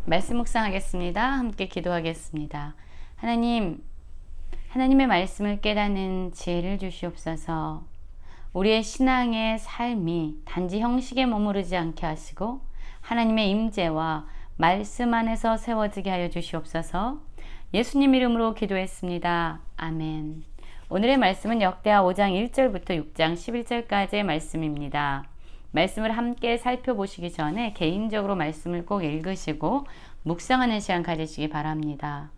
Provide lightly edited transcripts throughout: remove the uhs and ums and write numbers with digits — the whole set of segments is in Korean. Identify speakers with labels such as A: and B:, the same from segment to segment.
A: 말씀 묵상하겠습니다. 함께 기도하겠습니다. 하나님, 하나님의 말씀을 깨닫는 지혜를 주시옵소서. 우리의 신앙의 삶이 단지 형식에 머무르지 않게 하시고 하나님의 임재와 말씀 안에서 세워지게 하여 주시옵소서. 예수님 이름으로 기도했습니다. 아멘. 오늘의 말씀은 역대하 5장 1절부터 6장 11절까지의 말씀입니다. 말씀을 함께 살펴보시기 전에 개인적으로 말씀을 꼭 읽으시고 묵상하는 시간 가지시기 바랍니다.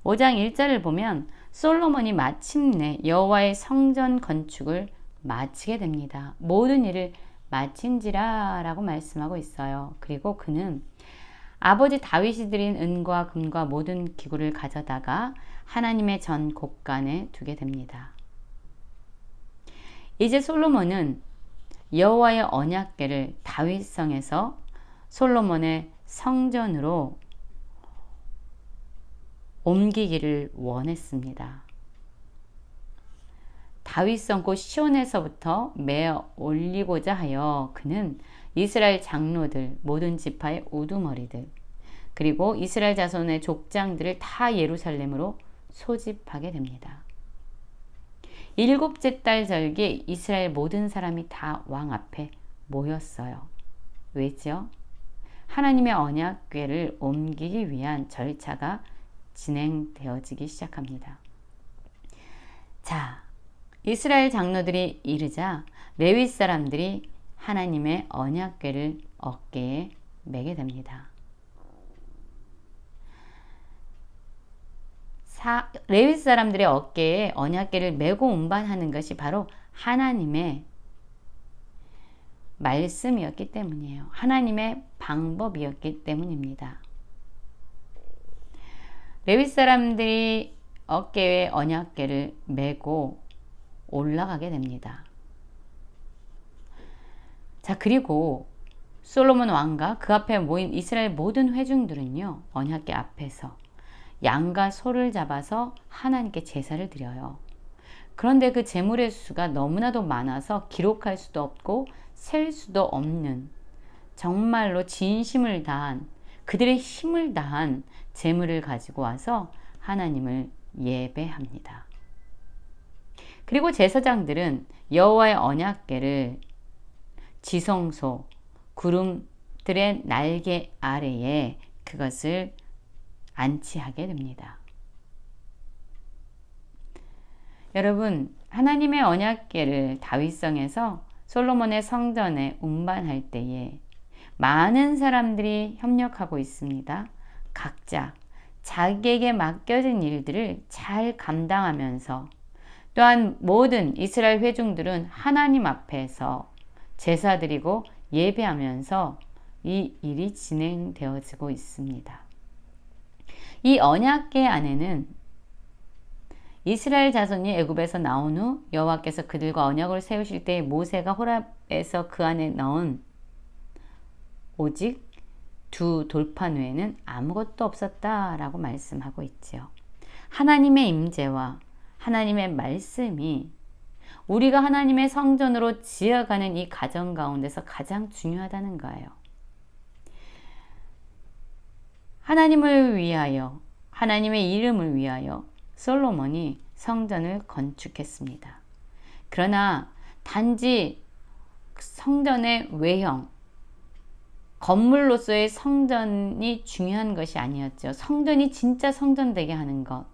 A: 5장 1절을 보면 솔로몬이 마침내 여호와의 성전 건축을 마치게 됩니다. 모든 일을 마친지라 라고 말씀하고 있어요. 그리고 그는 아버지 다윗이 드린 은과 금과 모든 기구를 가져다가 하나님의 전 곳간에 두게 됩니다. 이제 솔로몬은 여호와의 언약궤를 다윗성에서 솔로몬의 성전으로 옮기기를 원했습니다. 다윗성 곧 시온에서부터 메어 올리고자 하여 그는 이스라엘 장로들, 모든 지파의 우두머리들, 그리고 이스라엘 자손의 족장들을 다 예루살렘으로 소집하게 됩니다. 7째 달 절기 이스라엘 모든 사람이 다 왕 앞에 모였어요. 왜죠? 하나님의 언약궤를 옮기기 위한 절차가 진행되어지기 시작합니다. 자, 이스라엘 장로들이 이르자 레위 사람들이 하나님의 언약궤를 어깨에 메게 됩니다. 레위 사람들의 어깨에 언약궤를 메고 운반하는 것이 바로 하나님의 말씀이었기 때문이에요. 하나님의 방법이었기 때문입니다. 레위 사람들이 어깨에 언약궤를 메고 올라가게 됩니다. 자, 그리고 솔로몬 왕과 그 앞에 모인 이스라엘 모든 회중들은요, 언약궤 앞에서 양과 소를 잡아서 하나님께 제사를 드려요. 그런데 그 제물의 수가 너무나도 많아서 기록할 수도 없고 셀 수도 없는, 정말로 진심을 다한, 그들의 힘을 다한 제물을 가지고 와서 하나님을 예배합니다. 그리고 제사장들은 여호와의 언약궤를 지성소, 구름들의 날개 아래에 그것을 안치하게 됩니다. 여러분, 하나님의 언약궤를 다윗성에서 솔로몬의 성전에 운반할 때에 많은 사람들이 협력하고 있습니다. 각자 자기에게 맡겨진 일들을 잘 감당하면서, 또한 모든 이스라엘 회중들은 하나님 앞에서 제사 드리고 예배하면서 이 일이 진행되어지고 있습니다. 이 언약궤 안에는 이스라엘 자손이 애굽에서 나온 후 여호와께서 그들과 언약을 세우실 때 모세가 호렙에서 그 안에 넣은 오직 2 돌판 외에는 아무것도 없었다라고 말씀하고 있지요. 하나님의 임재와 하나님의 말씀이 우리가 하나님의 성전으로 지어가는 이 과정 가운데서 가장 중요하다는 거예요. 하나님을 위하여, 하나님의 이름을 위하여 솔로몬이 성전을 건축했습니다. 그러나 단지 성전의 외형, 건물로서의 성전이 중요한 것이 아니었죠. 성전이 진짜 성전 되게 하는 것,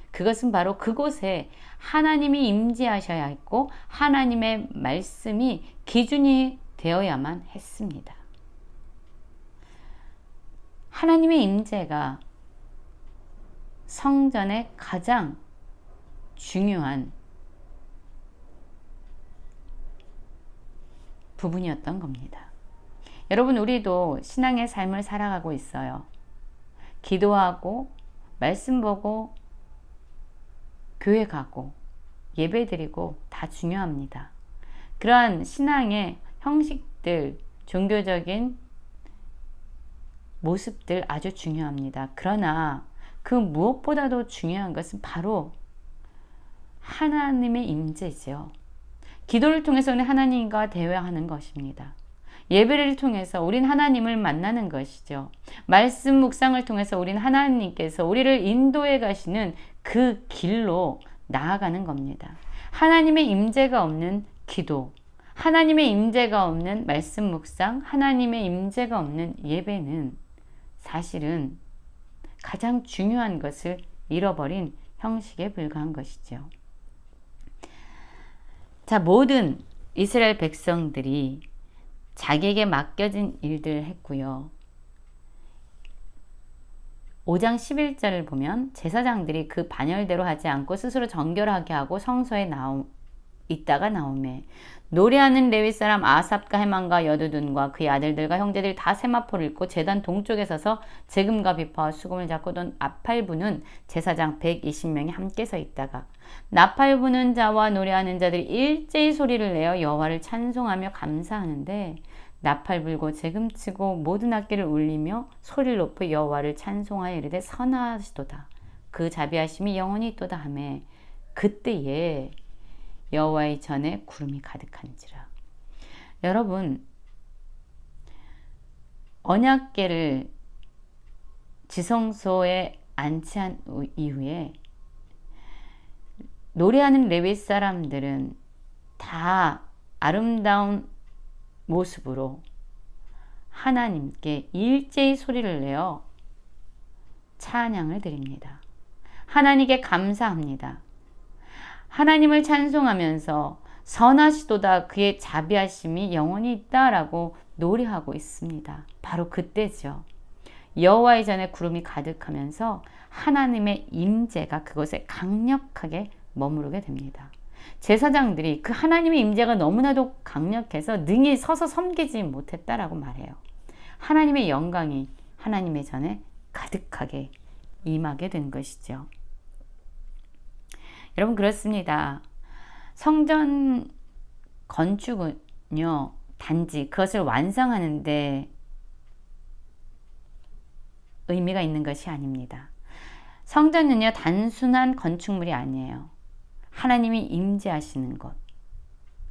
A: 그것은 바로 그곳에 하나님이 임재하셔야 했고 하나님의 말씀이 기준이 되어야만 했습니다. 하나님의 임재가 성전의 가장 중요한 부분이었던 겁니다. 여러분, 우리도 신앙의 삶을 살아가고 있어요. 기도하고 말씀 보고 교회 가고 예배 드리고 다 중요합니다. 그러한 신앙의 형식들, 종교적인 모습들 아주 중요합니다. 그러나 그 무엇보다도 중요한 것은 바로 하나님의 임재죠. 기도를 통해서는 하나님과 대화하는 것입니다. 예배를 통해서 우린 하나님을 만나는 것이죠. 말씀 묵상을 통해서 우린 하나님께서 우리를 인도해 가시는 그 길로 나아가는 겁니다. 하나님의 임재가 없는 기도, 하나님의 임재가 없는 말씀 묵상, 하나님의 임재가 없는 예배는 사실은 가장 중요한 것을 잃어버린 형식에 불과한 것이죠. 자, 모든 이스라엘 백성들이 자기에게 맡겨진 일들을 했고요. 5장 11절을 보면 제사장들이 그 반열대로 하지 않고 스스로 정결하게 하고 성소에 있다가 나오매 노래하는 레위 사람 아삽과 헤만과 여두둔과 그의 아들들과 형제들이 다 세마포를 입고 제단 동쪽에 서서 재금과 비파와 수금을 잡고 돈 나팔 부는 제사장 120명이 함께 서 있다가 나팔 부는 자와 노래하는 자들이 일제히 소리를 내어 여호와를 찬송하며 감사하는데 나팔 불고 재금치고 모든 악기를 울리며 소리를 높여 여호와를 찬송하여 이르되 선하시도다. 그 자비하심이 영원히 있도다 하매 그때에 여호와의 전에 구름이 가득한지라. 여러분, 언약궤를 지성소에 안치한 이후에 노래하는 레위 사람들은 다 아름다운 모습으로 하나님께 일제히 소리를 내어 찬양을 드립니다. 하나님께 감사합니다. 하나님을 찬송하면서 선하시도다 그의 자비하심이 영원히 있다라고 노래하고 있습니다. 바로 그때죠. 여호와의 전에 구름이 가득하면서 하나님의 임재가 그곳에 강력하게 머무르게 됩니다. 제사장들이 그 하나님의 임재가 너무나도 강력해서 능히 서서 섬기지 못했다라고 말해요. 하나님의 영광이 하나님의 전에 가득하게 임하게 된 것이죠. 여러분, 그렇습니다. 성전 건축은요, 단지 그것을 완성하는데 의미가 있는 것이 아닙니다. 성전은요, 단순한 건축물이 아니에요. 하나님이 임재하시는 것,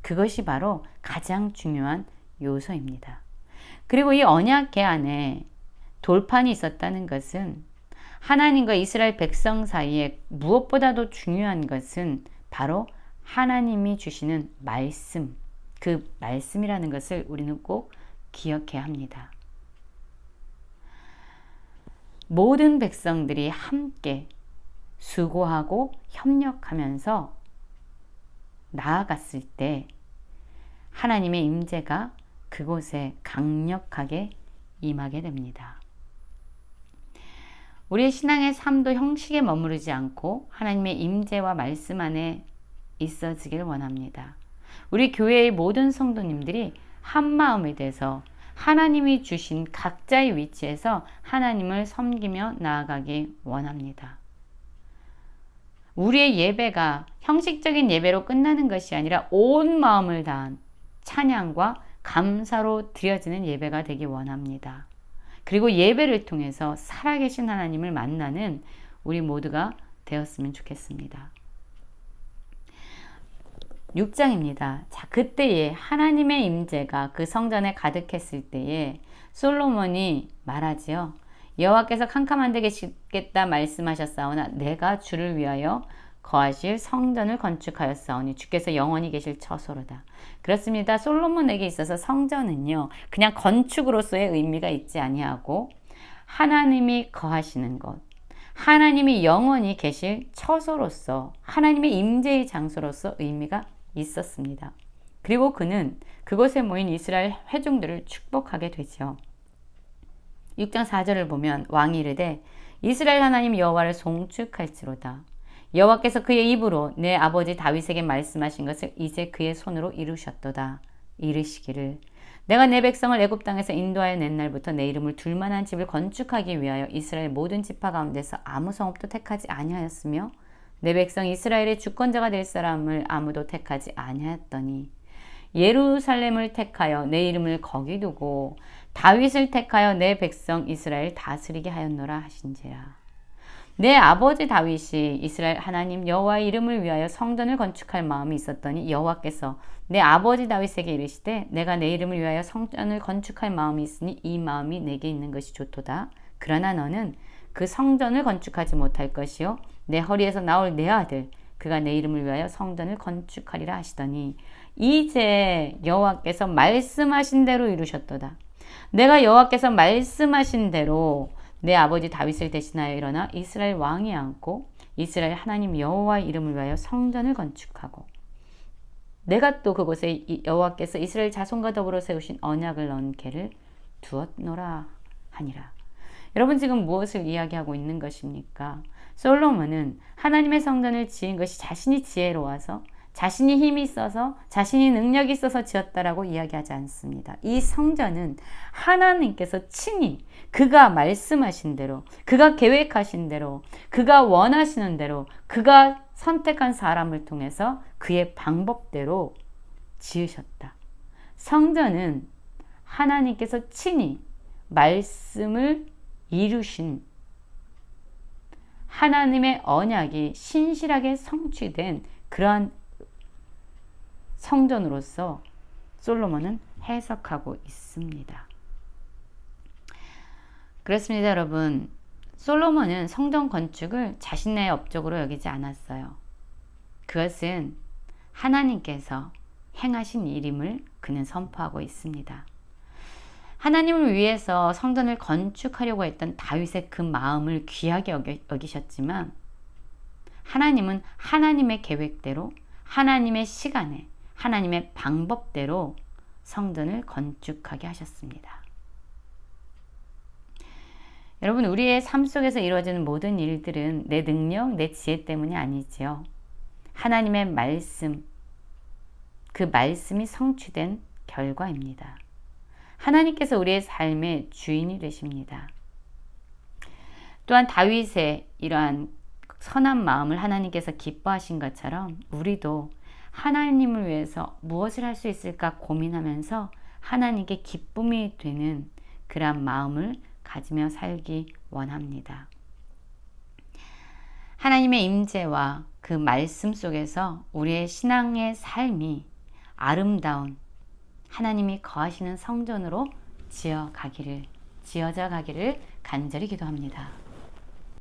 A: 그것이 바로 가장 중요한 요소입니다. 그리고 이 언약궤 안에 돌판이 있었다는 것은 하나님과 이스라엘 백성 사이에 무엇보다도 중요한 것은 바로 하나님이 주시는 말씀, 그 말씀이라는 것을 우리는 꼭 기억해야 합니다. 모든 백성들이 함께 수고하고 협력하면서 나아갔을 때 하나님의 임재가 그곳에 강력하게 임하게 됩니다. 우리의 신앙의 삶도 형식에 머무르지 않고 하나님의 임재와 말씀 안에 있어지길 원합니다. 우리 교회의 모든 성도님들이 한마음이 돼서 하나님이 주신 각자의 위치에서 하나님을 섬기며 나아가기 원합니다. 우리의 예배가 형식적인 예배로 끝나는 것이 아니라 온 마음을 다한 찬양과 감사로 드려지는 예배가 되기 원합니다. 그리고 예배를 통해서 살아계신 하나님을 만나는 우리 모두가 되었으면 좋겠습니다. 6장입니다. 자, 그때에 하나님의 임재가 그 성전에 가득했을 때에 솔로몬이 말하지요. 여호와께서 캄캄한 데 계시겠다 말씀하셨사오나 내가 주를 위하여 거하실 성전을 건축하였사오니 주께서 영원히 계실 처소로다. 그렇습니다. 솔로몬에게 있어서 성전은요, 그냥 건축으로서의 의미가 있지 아니하고 하나님이 거하시는 곳, 하나님이 영원히 계실 처소로서 하나님의 임재의 장소로서 의미가 있었습니다. 그리고 그는 그곳에 모인 이스라엘 회중들을 축복하게 되죠. 6장 4절을 보면 왕이 이르되 이스라엘 하나님 여호와를 송축할지로다. 여호와께서 그의 입으로 내 아버지 다윗에게 말씀하신 것을 이제 그의 손으로 이루셨도다. 이르시기를 내가 내 백성을 애굽 땅에서 인도하여 낸 날부터 내 이름을 둘 만한 집을 건축하기 위하여 이스라엘 모든 지파 가운데서 아무 성읍도 택하지 아니하였으며 내 백성 이스라엘의 주권자가 될 사람을 아무도 택하지 아니하였더니 예루살렘을 택하여 내 이름을 거기 두고 다윗을 택하여 내 백성 이스라엘 다스리게 하였노라 하신지라. 내 아버지 다윗이 이스라엘 하나님 여호와의 이름을 위하여 성전을 건축할 마음이 있었더니 여호와께서 내 아버지 다윗에게 이르시되 내가 내 이름을 위하여 성전을 건축할 마음이 있으니 이 마음이 내게 있는 것이 좋도다. 그러나 너는 그 성전을 건축하지 못할 것이요 내 허리에서 나올 내 아들 그가 내 이름을 위하여 성전을 건축하리라 하시더니 이제 여호와께서 말씀하신 대로 이루셨도다. 내가 여호와께서 말씀하신 대로 내 아버지 다윗을 대신하여 일어나 이스라엘 왕이 앉고 이스라엘 하나님 여호와의 이름을 위하여 성전을 건축하고 내가 또 그곳에 여호와께서 이스라엘 자손과 더불어 세우신 언약을 넣은 궤를 두었노라 하니라. 여러분 지금 무엇을 이야기하고 있는 것입니까? 솔로몬은 하나님의 성전을 지은 것이 자신이 지혜로워서 자신이 힘이 있어서 자신이 능력이 있어서 지었다라고 이야기하지 않습니다. 이 성전은 하나님께서 친히 그가 말씀하신 대로 그가 계획하신 대로 그가 원하시는 대로 그가 선택한 사람을 통해서 그의 방법대로 지으셨다. 성전은 하나님께서 친히 말씀을 이루신 하나님의 언약이 신실하게 성취된 그러한 성전으로서 솔로몬은 해석하고 있습니다. 그렇습니다, 여러분. 솔로몬은 성전 건축을 자신의 업적으로 여기지 않았어요. 그것은 하나님께서 행하신 일임을 그는 선포하고 있습니다. 하나님을 위해서 성전을 건축하려고 했던 다윗의 그 마음을 귀하게 여기셨지만 하나님은 하나님의 계획대로 하나님의 시간에 하나님의 방법대로 성전을 건축하게 하셨습니다. 여러분 우리의 삶 속에서 이루어지는 모든 일들은 내 능력, 내 지혜 때문이 아니지요. 하나님의 말씀, 그 말씀이 성취된 결과입니다. 하나님께서 우리의 삶의 주인이 되십니다. 또한 다윗의 이러한 선한 마음을 하나님께서 기뻐하신 것처럼 우리도 하나님을 위해서 무엇을 할 수 있을까 고민하면서 하나님께 기쁨이 되는 그런 마음을 가지며 살기 원합니다. 하나님의 임재와 그 말씀 속에서 우리의 신앙의 삶이 아름다운 하나님이 거하시는 성전으로 지어져 가기를 간절히 기도합니다.